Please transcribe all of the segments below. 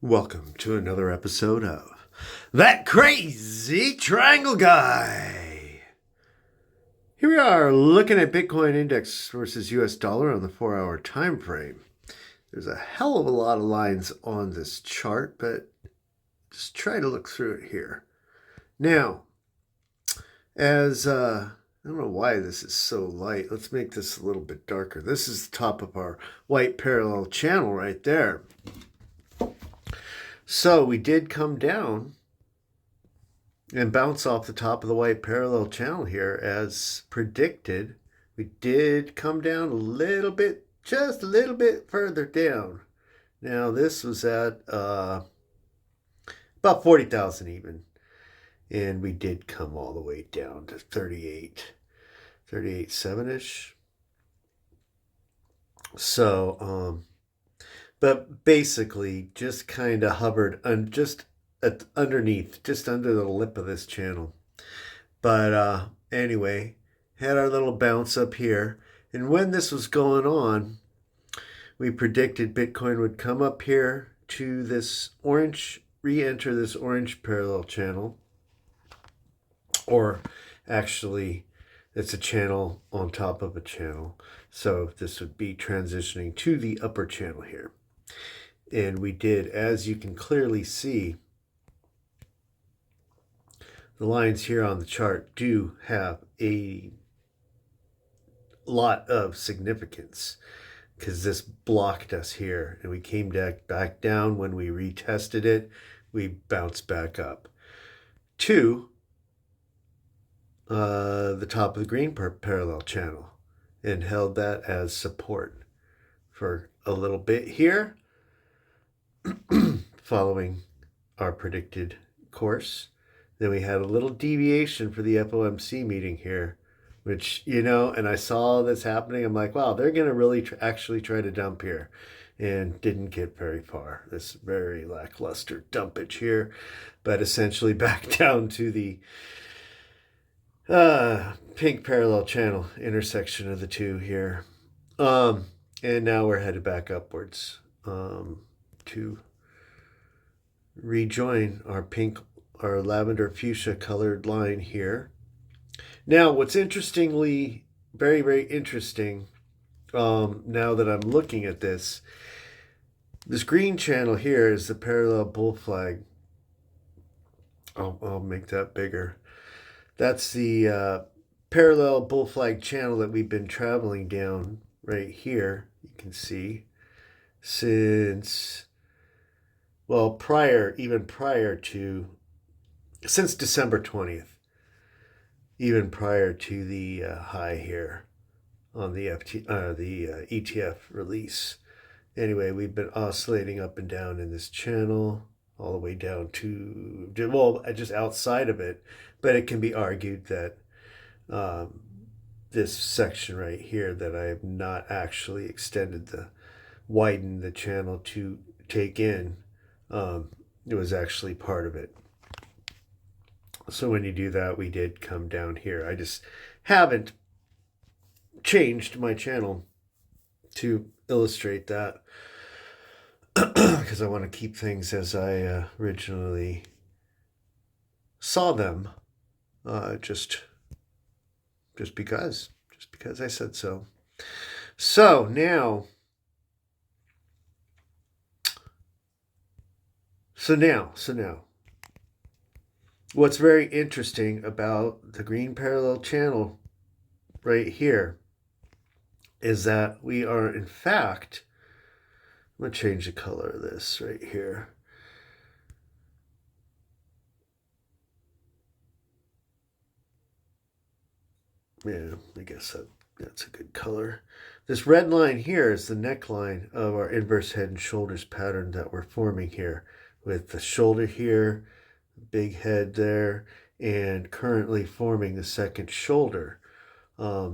Welcome to another episode of That Crazy Triangle Guy. Here we are looking at Bitcoin index versus US dollar on the 4-hour time frame. There's a hell of a lot of lines on this chart, but just try to look through it here. Now, I don't know why this is so light. Let's make this a little bit darker. This is the top of our white parallel channel right there. So we did come down and bounce off the top of the white parallel channel here as predicted. We did come down a little bit, just a little bit further down. Now this was at about 40,000 even. And we did come all the way down to 38.7-ish. So, but basically just kind of hovered just underneath, just under the lip of this channel. But anyway, had our little bounce up here. And when this was going on, we predicted Bitcoin would come up here to this orange, re-enter this orange parallel channel. Or actually, it's a channel on top of a channel. So this would be transitioning to the upper channel here. And we did, as you can clearly see, the lines here on the chart do have a lot of significance because this blocked us here and we came back down. When we retested it, we bounced back up to the top of the green parallel channel and held that as support for a little bit here, following our predicted course. Then we had a little deviation for the FOMC meeting here, which, and I saw this happening. I'm like, wow, they're going to really actually try to dump here, and didn't get very far. This very lackluster dumpage here, but essentially back down to the pink parallel channel intersection of the two here. And now we're headed back upwards to rejoin our lavender fuchsia colored line here. Now, what's very, very interesting, now that I'm looking at this green channel here is the parallel bull flag. I'll make that bigger. That's the parallel bull flag channel that we've been traveling down right here. You can see since, well, since December 20th, even prior to the high here on the ETF release. Anyway, we've been oscillating up and down in this channel all the way down to, well, just outside of it. But it can be argued that this section right here that I have not actually widened the channel to take in, it was actually part of it. So when you do that, we did come down here. I just haven't changed my channel to illustrate that because I want to keep things as I originally saw them, just because I said so. So now what's very interesting about the green parallel channel right here is that we are, in fact, I'm going to change the color of this right here. Yeah, I guess that's a good color. This red line here is the neckline of our inverse head and shoulders pattern that we're forming here, with the shoulder here, big head there, and currently forming the second shoulder. I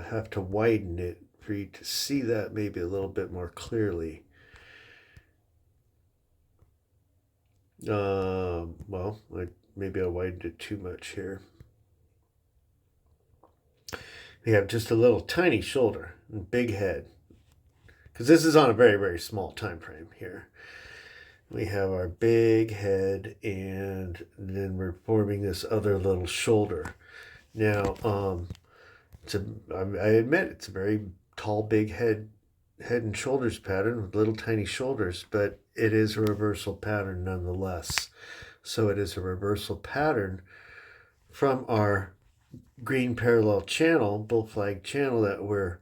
have to widen it for you to see that maybe a little bit more clearly. Well, maybe I widened it too much here. We have just a little tiny shoulder and big head, because this is on a very, very small time frame here. We have our big head, and then we're forming this other little shoulder. Now, I admit it's a very tall, big head and shoulders pattern with little tiny shoulders, but it is a reversal pattern nonetheless. So it is a reversal pattern from our green parallel channel, bull flag channel, that we're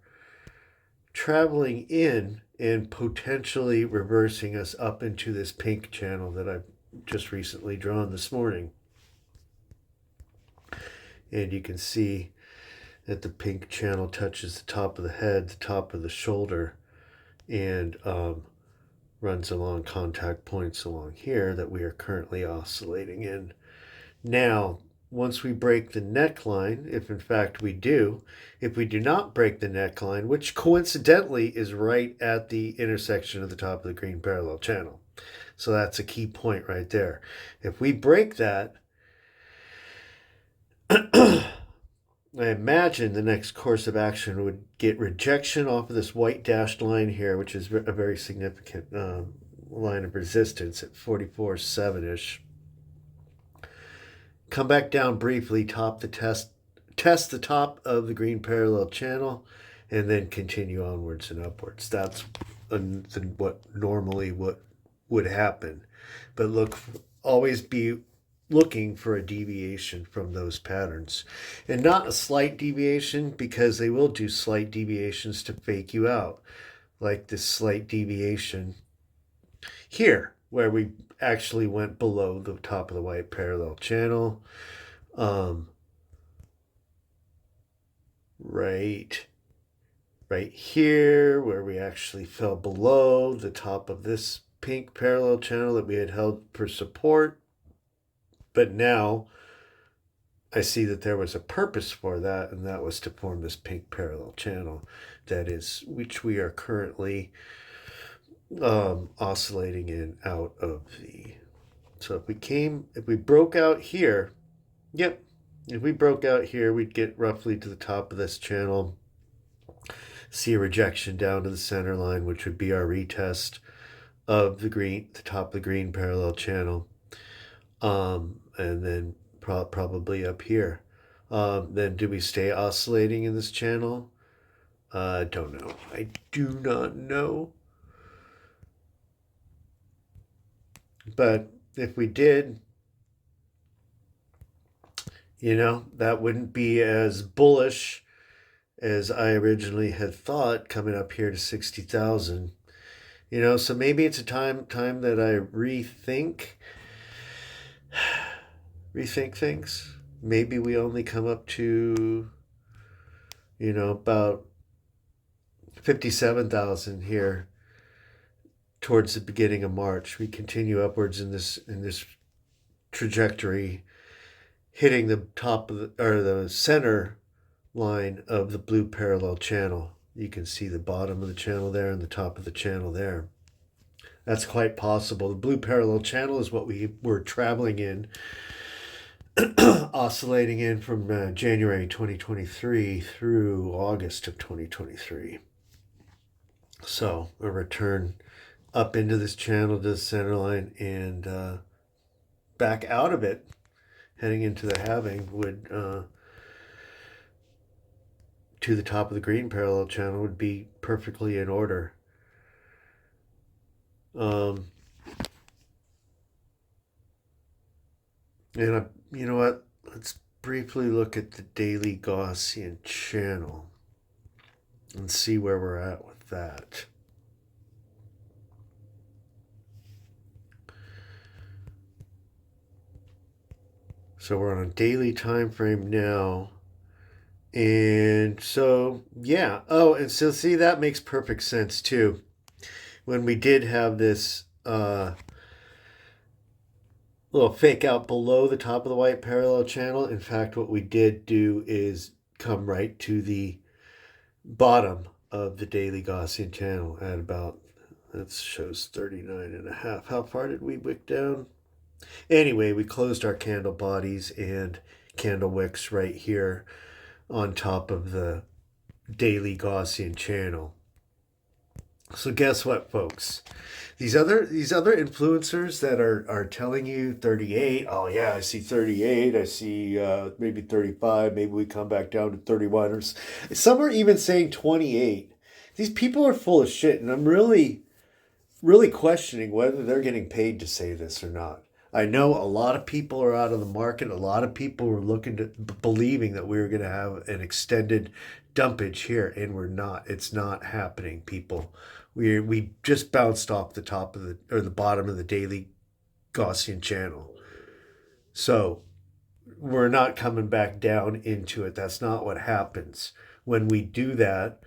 traveling in and potentially reversing us up into this pink channel that I've just recently drawn this morning. And you can see that the pink channel touches the top of the head, the top of the shoulder, and runs along contact points along here that we are currently oscillating in. Now, once we break the neckline, if in fact we do, if we do not break the neckline, which coincidentally is right at the intersection of the top of the green parallel channel. So that's a key point right there. If we break that, I imagine the next course of action would get rejection off of this white dashed line here, which is a very significant line of resistance at 44.7-ish. Come back down briefly, test the top of the green parallel channel, and then continue onwards and upwards. That's what normally what would happen. But always be looking for a deviation from those patterns, and not a slight deviation, because they will do slight deviations to fake you out, like this slight deviation here, where we actually went below the top of the white parallel channel. Right here, where we actually fell below the top of this pink parallel channel that we had held for support. But now I see that there was a purpose for that, and that was to form this pink parallel channel, which we are currently oscillating in out of the. So if we broke out here, yep, if we broke out here, we'd get roughly to the top of this channel, see a rejection down to the center line, which would be our retest of the top of the green parallel channel, and then probably up here. Then do we stay oscillating in this channel? Don't know. I do not know. But if we did, that wouldn't be as bullish as I originally had thought, coming up here to 60,000. So maybe it's a time that I rethink things. Maybe we only come up to, about 57,000 here towards the beginning of March. We continue upwards in this trajectory, hitting the top of the center line of the blue parallel channel. You can see the bottom of the channel there and the top of the channel there. That's quite possible. The blue parallel channel is what we were traveling in, oscillating in from January 2023 through August of 2023. So a return up into this channel to the center line and back out of it, heading into the halving, would to the top of the green parallel channel would be perfectly in order. And you know what? Let's briefly look at the daily Gaussian channel and see where we're at with that. So we're on a daily time frame now. And so, yeah. Oh, and so see, that makes perfect sense too. When we did have this little fake out below the top of the white parallel channel, in fact, what we did do is come right to the bottom of the daily Gaussian channel at about, that shows 39.5. How far did we wick down? Anyway, we closed our candle bodies and candle wicks right here on top of the daily Gaussian channel. So guess what, folks? These other influencers that are telling you 38. Oh yeah, I see 38. I see maybe 35. Maybe we come back down to 31. Some are even saying 28. These people are full of shit, and I'm really questioning whether they're getting paid to say this or not. I know a lot of people are out of the market. A lot of people were looking to believing that we were going to have an extended dumpage here, and we're not. It's not happening, people. We just bounced off the top of the bottom of the daily Gaussian channel. So we're not coming back down into it. That's not what happens. When we do that,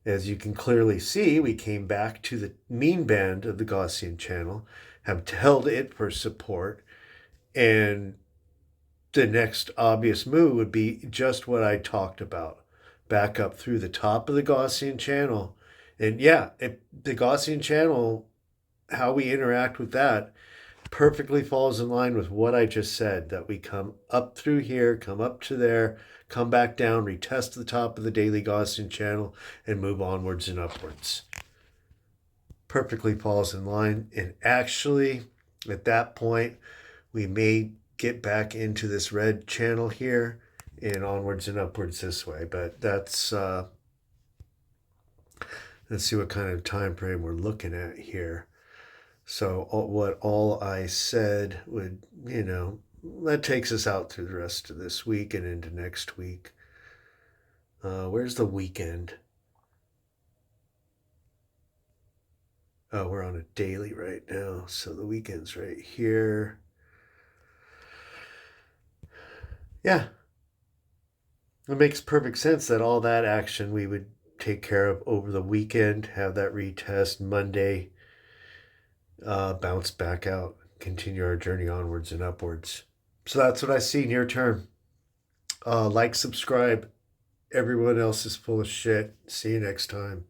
as you can clearly see, we came back to the mean band of the Gaussian channel, have held it for support, and the next obvious move would be just what I talked about. Back up through the top of the Gaussian channel. And yeah, the Gaussian channel, how we interact with that, perfectly falls in line with what I just said, that we come up through here, come up to there, come back down, retest the top of the daily Gaussian channel, and move onwards and upwards. Perfectly falls in line. And actually, at that point, we may get back into this red channel here and onwards and upwards this way. But that's let's see what kind of time frame we're looking at here. So what all I said would, that takes us out through the rest of this week and into next week. Where's the weekend? Oh, we're on a daily right now, so the weekend's right here. Yeah, it makes perfect sense that all that action we would take care of over the weekend, have that retest Monday, bounce back out, continue our journey onwards and upwards. So that's what I see near term. Like, subscribe. Everyone else is full of shit. See you next time.